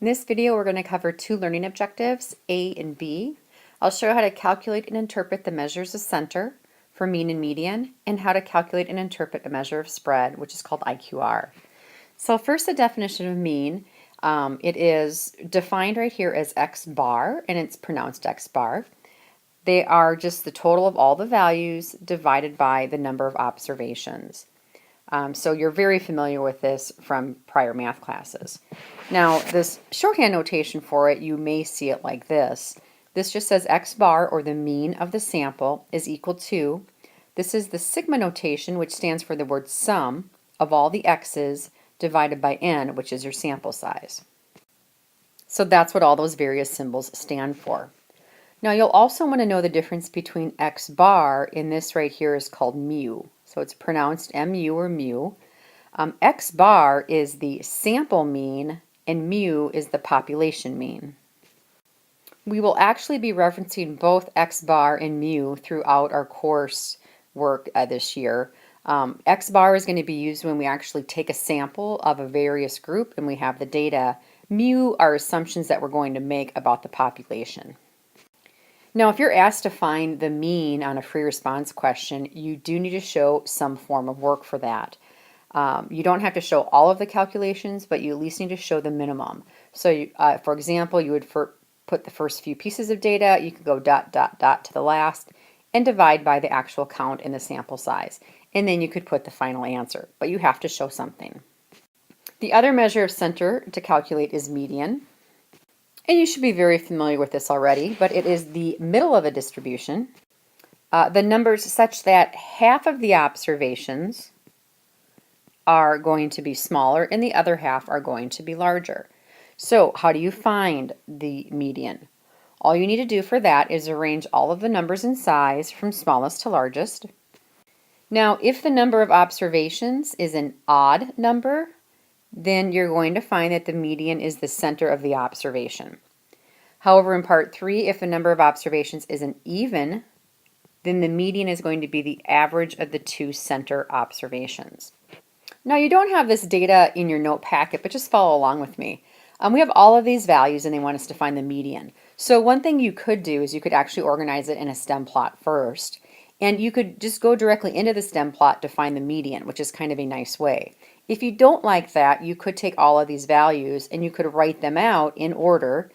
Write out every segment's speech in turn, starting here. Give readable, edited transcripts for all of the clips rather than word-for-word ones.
In this video, we're going to cover two learning objectives, A and B. I'll show you how to calculate and interpret the measures of center for mean and median, and how to calculate and interpret a measure of spread, which is called IQR. So first, the definition of mean. It is defined right here as X bar, and it's pronounced X bar. They are just the total of all the values divided by the number of observations. So you're very familiar with this from prior math classes. Now, this shorthand notation for it, you may see it like this. This just says X bar, or the mean of the sample, is equal to, this is the sigma notation, which stands for the word sum of all the x's divided by n, which is your sample size. So that's what all those various symbols stand for. Now, you'll also want to know the difference between X bar, and this right here is called mu. So it's pronounced mu or mu. X bar is the sample mean, and mu is the population mean. We will actually be referencing both X bar and mu throughout our course work this year. X bar is going to be used when we actually take a sample of a various group and we have the data. Mu are assumptions that we're going to make about the population. Now, if you're asked to find the mean on a free response question, you do need to show some form of work for that. You don't have to show all of the calculations, but you at least need to show the minimum. So, for example, you would put the first few pieces of data, you could go ... to the last, and divide by the actual count in the sample size. And then you could put the final answer, but you have to show something. The other measure of center to calculate is median. And you should be very familiar with this already, but it is the middle of a distribution. The numbers such that half of the observations are going to be smaller and the other half are going to be larger. So how do you find the median? All you need to do for that is arrange all of the numbers in size from smallest to largest. Now, if the number of observations is an odd number, then you're going to find that the median is the center of the observation. However, in part 3, if the number of observations is an even, then the median is going to be the average of the two center observations. Now, you don't have this data in your note packet, but just follow along with me. We have all of these values and they want us to find the median. So one thing you could do is you could actually organize it in a stem plot first. And you could just go directly into the stem plot to find the median, which is kind of a nice way. If you don't like that, you could take all of these values and you could write them out in order.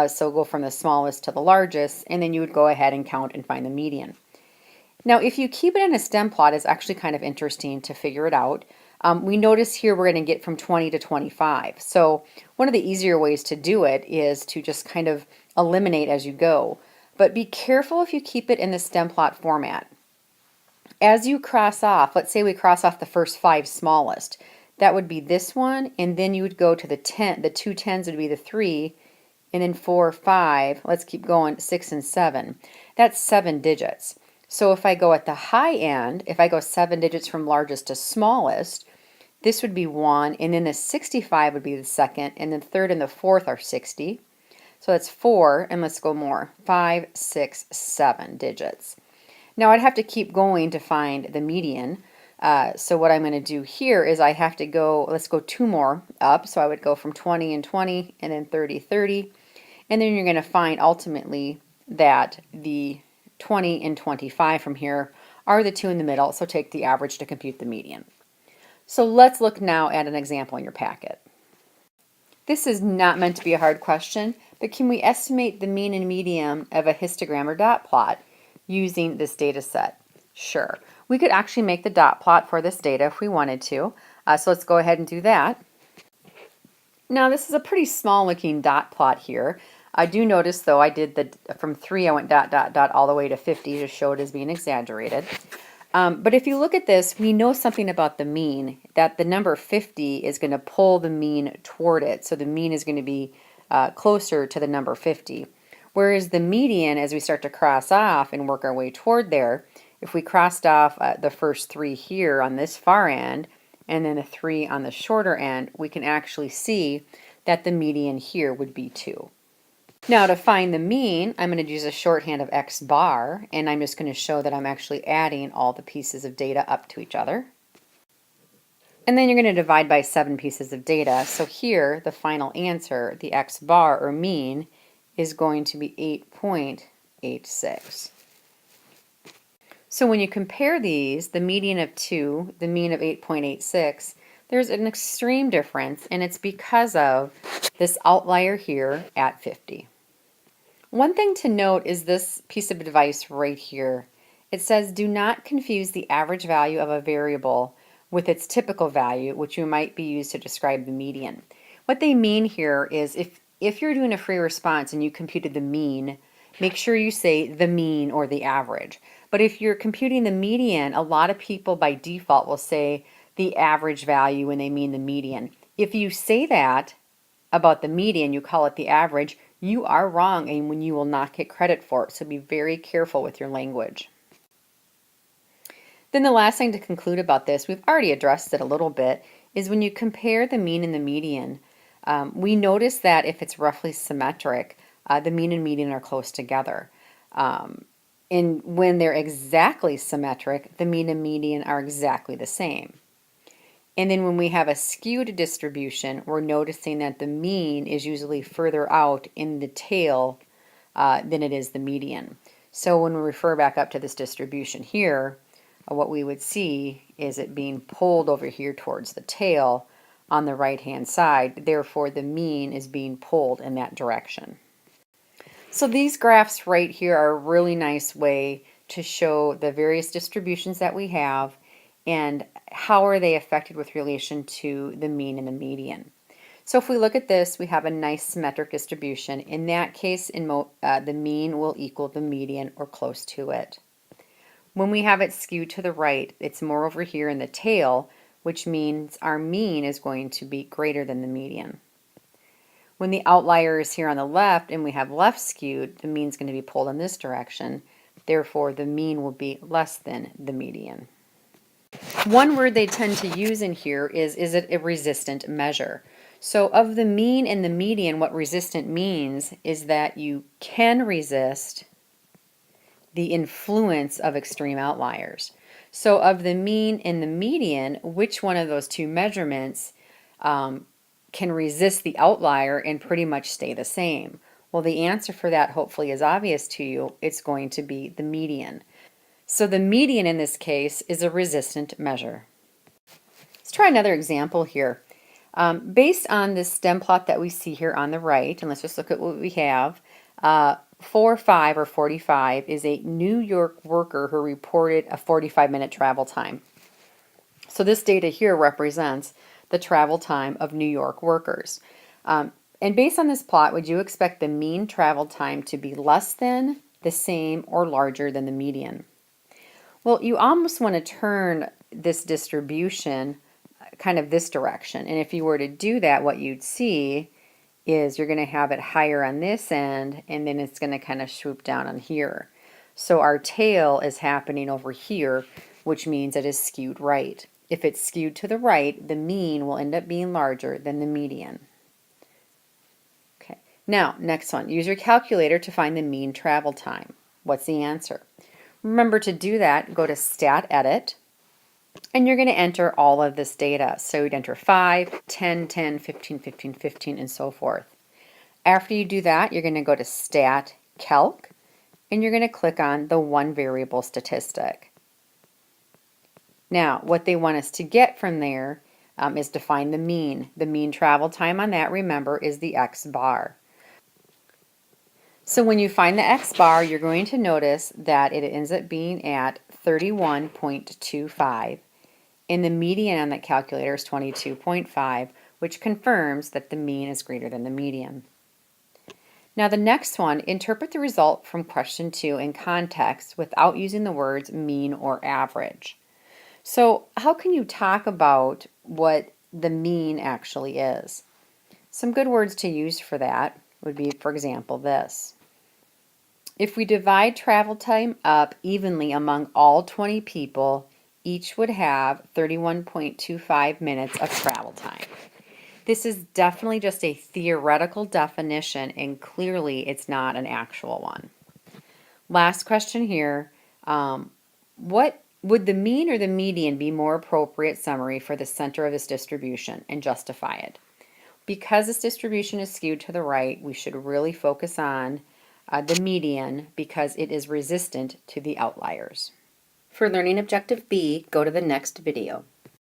So go from the smallest to the largest, and then you would go ahead and count and find the median. Now, if you keep it in a stem plot, it's actually kind of interesting to figure it out. We notice here we're going to get from 20 to 25. So one of the easier ways to do it is to just kind of eliminate as you go. But be careful if you keep it in the stem plot format. As you cross off, let's say we cross off the first 5 smallest. That would be this one, and then you would go to the 10. The two 10s would be the 3, and then 4, 5. Let's keep going, 6 and 7. That's 7 digits. So if I go at the high end, if I go 7 digits from largest to smallest, this would be 1, and then the 65 would be the second, and the third and the fourth are 60. So that's 4, and let's go more, 5, 6, 7 digits. Now I'd have to keep going to find the median. So what I'm going to do here is I have to go, let's go 2 more up. So I would go from 20 and 20, and then 30, 30. And then you're going to find ultimately that the 20 and 25 from here are the two in the middle. So take the average to compute the median. So let's look now at an example in your packet. This is not meant to be a hard question, but can we estimate the mean and median of a histogram or dot plot using this data set? Sure. We could actually make the dot plot for this data if we wanted to. So let's go ahead and do that. Now this is a pretty small looking dot plot here. I do notice though I did from 3 I went ... all the way to 50 to show it as being exaggerated. But if you look at this, we know something about the mean, that the number 50 is going to pull the mean toward it. So the mean is going to be closer to the number 50. Whereas the median, as we start to cross off and work our way toward there, if we crossed off the first 3 here on this far end, and then a 3 on the shorter end, we can actually see that the median here would be 2. Now to find the mean, I'm going to use a shorthand of X bar, and I'm just going to show that I'm actually adding all the pieces of data up to each other. And then you're going to divide by 7 pieces of data. So here, the final answer, the x bar or mean, is going to be 8.86. So when you compare these, the median of 2, the mean of 8.86, there's an extreme difference, and it's because of this outlier here at 50. One thing to note is this piece of advice right here. It says, do not confuse the average value of a variable with its typical value, which you might be used to describe the median. What they mean here is if you're doing a free response and you computed the mean, make sure you say the mean or the average. But if you're computing the median, a lot of people by default will say the average value when they mean the median. If you say that about the median, you call it the average, you are wrong and when you will not get credit for it. So be very careful with your language. Then the last thing to conclude about this, we've already addressed it a little bit, is when you compare the mean and the median, we notice that if it's roughly symmetric, the mean and median are close together. And when they're exactly symmetric, the mean and median are exactly the same. And then when we have a skewed distribution, we're noticing that the mean is usually further out in the tail than it is the median. So when we refer back up to this distribution here, what we would see is it being pulled over here towards the tail on the right-hand side. Therefore, the mean is being pulled in that direction. So these graphs right here are a really nice way to show the various distributions that we have and how are they affected with relation to the mean and the median. So if we look at this, we have a nice symmetric distribution. In that case, the mean will equal the median or close to it. When we have it skewed to the right, it's more over here in the tail, which means our mean is going to be greater than the median. When the outlier is here on the left and we have left skewed, the mean is going to be pulled in this direction. Therefore, the mean will be less than the median. One word they tend to use in here is it a resistant measure? So of the mean and the median, what resistant means is that you can resist the influence of extreme outliers. So of the mean and the median, which one of those two measurements can resist the outlier and pretty much stay the same? Well, the answer for that hopefully is obvious to you. It's going to be the median. So the median in this case is a resistant measure. Let's try another example here. Based on this stem plot that we see here on the right, and let's just look at what we have, 45 or 45 is a New York worker who reported a 45-minute travel time. So this data here represents the travel time of New York workers. And based on this plot, would you expect the mean travel time to be less than, the same, or larger than the median? Well, you almost want to turn this distribution kind of this direction. And if you were to do that, what you'd see is you're going to have it higher on this end, and then it's going to kind of swoop down on here. So our tail is happening over here, which means it is skewed right. If it's skewed to the right, the mean will end up being larger than the median. Okay. Now, next one. Use your calculator to find the mean travel time. What's the answer? Remember to do that, go to Stat Edit, and you're going to enter all of this data. So you'd enter 5, 10, 10, 15, 15, 15, and so forth. After you do that, you're going to go to Stat Calc, and you're going to click on the one variable statistic. Now, what they want us to get from there is to find the mean. The mean travel time on that, remember, is the x bar. So when you find the x bar, you're going to notice that it ends up being at 31.25. And the median on that calculator is 22.5, which confirms that the mean is greater than the median. Now the next one, interpret the result from question 2 in context without using the words mean or average. So how can you talk about what the mean actually is? Some good words to use for that would be, for example, this. If we divide travel time up evenly among all 20 people, each would have 31.25 minutes of travel time. This is definitely just a theoretical definition, and clearly it's not an actual one. Last question here. What Would the mean or the median be more appropriate summary for the center of this distribution, and justify it? Because this distribution is skewed to the right, we should really focus on the median because it is resistant to the outliers. For learning objective B, go to the next video.